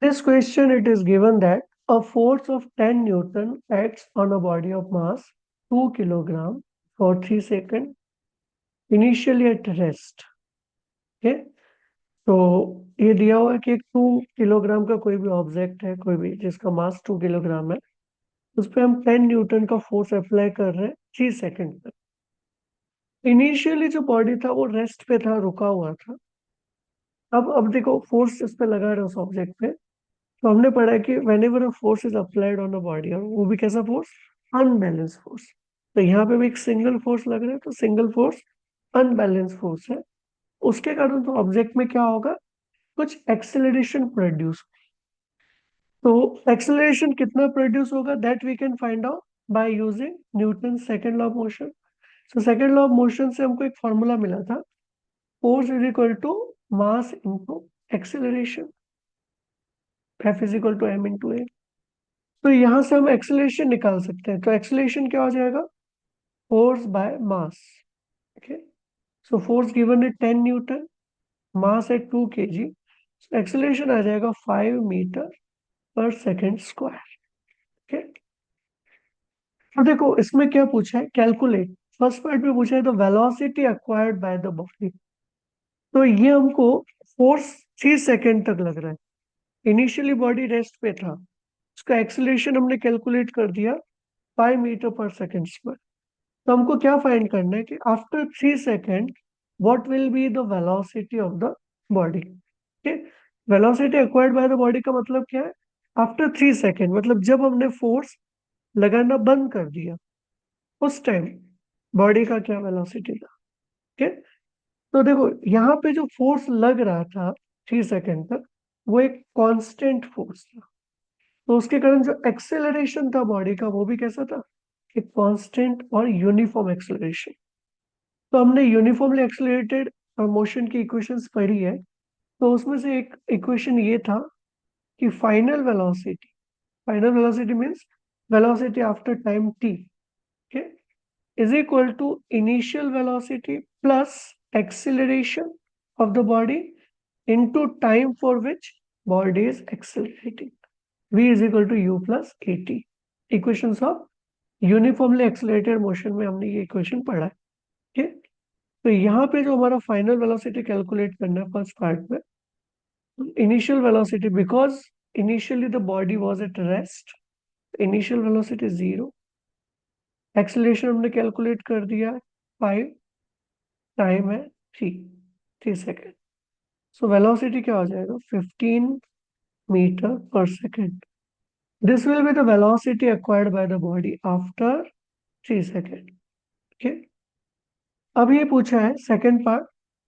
This question it is given that a force of 10 Newton acts on a body of mass 2 kilogram for 3 seconds initially at rest. Okay, तो ये दिया हुआ है कि एक 2 kilogram का कोई भी ऑब्जेक्ट है, कोई भी जिसका मास 2 किलोग्राम है, उस पर हम 10 न्यूटन का फोर्स अप्लाई कर रहे हैं 3 सेकंड तक। इनिशियली जो बॉडी था वो रेस्ट पे था, रुका हुआ था। अब देखो फोर्स इस पे लगा रहे हैं उस ऑब्जेक्ट पे, तो हमने पढ़ा है कि when ever a force is applied on a body, और वो भी कैसा फोर्स, अनबैलेंस फोर्स। तो यहाँ पे भी एक सिंगल फोर्स लग रहा है, तो सिंगल फोर्स अनबैलेंस फोर्स है। उसके कारण तो ऑब्जेक्ट में क्या होगा, कुछ एक्सेलरेशन प्रोड्यूस। तो एक्सेलरेशन कितना प्रोड्यूस होगा, that we can find out by using Newton second law of motion. So second law of motion से हमको एक फॉर्मूला मिला था, force is equal to mass into acceleration, F is equal to M into A. तो यहां से हम acceleration निकाल सकते हैं। तो एक्सेलरेशन क्या हो जाएगा, force by mass. Okay, so force given है 10 न्यूटन, मास है 2 kg, एक्सेलरेशन आ जाएगा 5 मीटर पर सेकेंड स्क्वायर। ओके, तो देखो इसमें क्या पूछा है, कैलकुलेट। फर्स्ट पार्ट में पूछा है the velocity acquired by the body. तो ये हमको फोर्स 3 सेकेंड तक लग रहा है, इनिशियली बॉडी रेस्ट पे था, उसका एक्सेलरेशन हमने कैलकुलेट कर दिया 5 मीटर पर सेकेंड स्क्वायर। तो हमको क्या फाइंड करना है कि after 3 second what will be the velocity of the body. ठीक, velocity acquired by the body का मतलब क्या है, आफ्टर 3 सेकेंड, मतलब जब हमने फोर्स लगाना बंद कर दिया उस टाइम बॉडी का क्या वेलोसिटी था। ठीक, तो देखो यहाँ पे जो फोर्स लग रहा था 3 सेकेंड तक, वो एक कांस्टेंट फोर्स था, तो उसके कारण जो एक्सेलरेशन था बॉडी का वो भी कैसा था, एक कांस्टेंट और यूनिफॉर्म एक्सेलरेशन। तो हमने यूनिफॉर्मली एक्सेलरेटेड मोशन की इक्वेशंस पढ़ी है, तो उसमें से एक इक्वेशन ये था कि final velocity means velocity after time t, okay, is equal to initial velocity plus acceleration of the body into time for which body is accelerating, v is equal to u plus at। Equations of uniformly accelerated motion में हमने ये equation पढ़ा है। ठीक, तो यहाँ पे जो हमारा फाइनल वेलोसिटी कैलकुलेट करना है फर्स्ट पार्ट में, initial velocity, because initially the body was at rest, initial velocity 0, acceleration हमने कैलकुलेट कर दिया 5, टाइम है 3 सेकेंड। सो वेलोसिटी क्या हो जाएगा, 15 मीटर पर second. This will be the velocity acquired by the body after 3 second. Okay, अब ये पूछा है second part,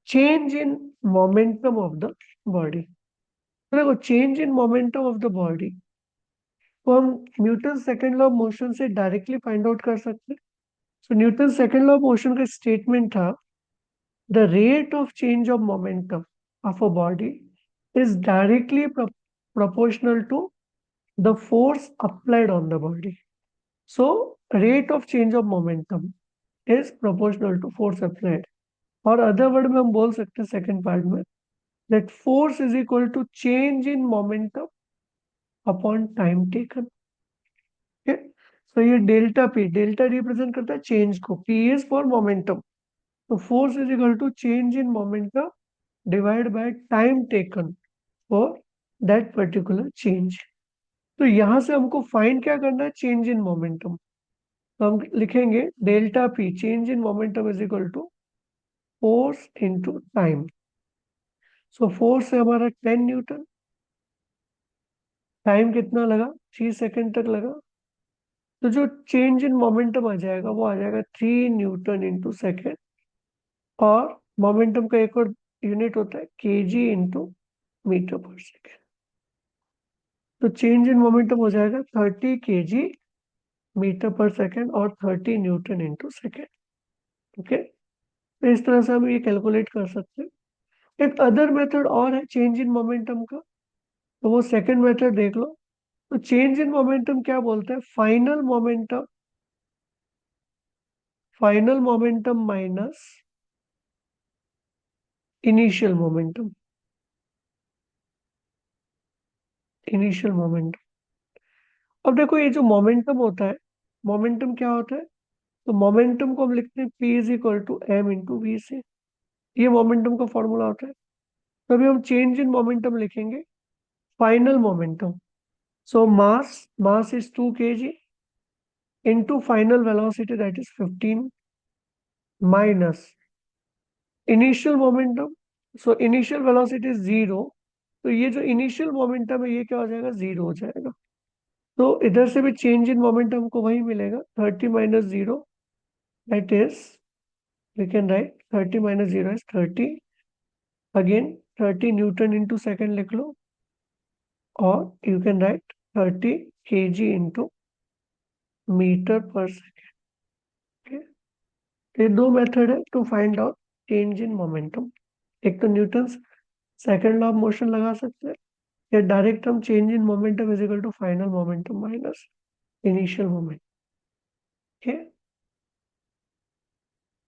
change in momentum of the body. तो देखो change in momentum of the body को हम Newton second law of motion से directly find out कर सकते हैं। So Newton second law of motion का स्टेटमेंट था, the rate of change of momentum of a body is directly proportional to the force applied on the body. So, rate of change of momentum is proportional to force applied. और other word में हम बोल सकते हैं second part में, that force is equal to change in momentum upon time taken. Okay? So ये delta represent करता है चेंज को, P is for momentum. तो force is equal to change in momentum divided by time taken for that particular change. तो यहां से हमको find क्या करना है, चेंज इन मोमेंटम। तो हम लिखेंगे delta P, change in momentum is equal to force into time. So force है हमारा 10 न्यूटन, टाइम कितना लगा, 3 सेकेंड तक लगा, तो जो चेंज इन मोमेंटम आ जाएगा वो आ जाएगा 3 न्यूटन इंटू सेकेंड। और मोमेंटम का एक और यूनिट होता है केजी इंटू मीटर पर सेकेंड। तो चेंज इन मोमेंटम हो जाएगा 30 केजी मीटर पर सेकेंड और 30 न्यूटन इंटू सेकेंड। ओके, तो इस तरह से हम ये कैलकुलेट कर सकते हैं। एक अदर मेथड और है चेंज इन मोमेंटम का, तो वो सेकंड मेथड देख लो। तो चेंज इन मोमेंटम क्या बोलते हैं, final momentum minus initial momentum, initial momentum. अब देखो ये जो मोमेंटम होता है, मोमेंटम क्या होता है? तो मोमेंटम को हम लिखते हैं P is equal to M into V से। ये मोमेंटम का फॉर्मूला होता है। तो अभी हम चेंज इन मोमेंटम लिखेंगे, final momentum. So mass is 2 kg into final velocity that is 15 minus initial momentum. So initial velocity is 0, तो ये जो इनिशियल मोमेंटम है ये क्या हो जाएगा? 0 हो जाएगा। तो इधर से भी चेंज इन मोमेंटम को वही मिलेगा, 30 minus 0 that is, we can write 30 minus 0 is 30, again 30 newton into second लिख लो, और you can write 30 kg into metre पर सेकेंड। ये दो मेथड है to find out change in momentum. एक तो Newton's second law of motion लगा सकते हैं, या डायरेक्ट हम change in momentum is equal to final momentum minus initial momentum. ठीक है।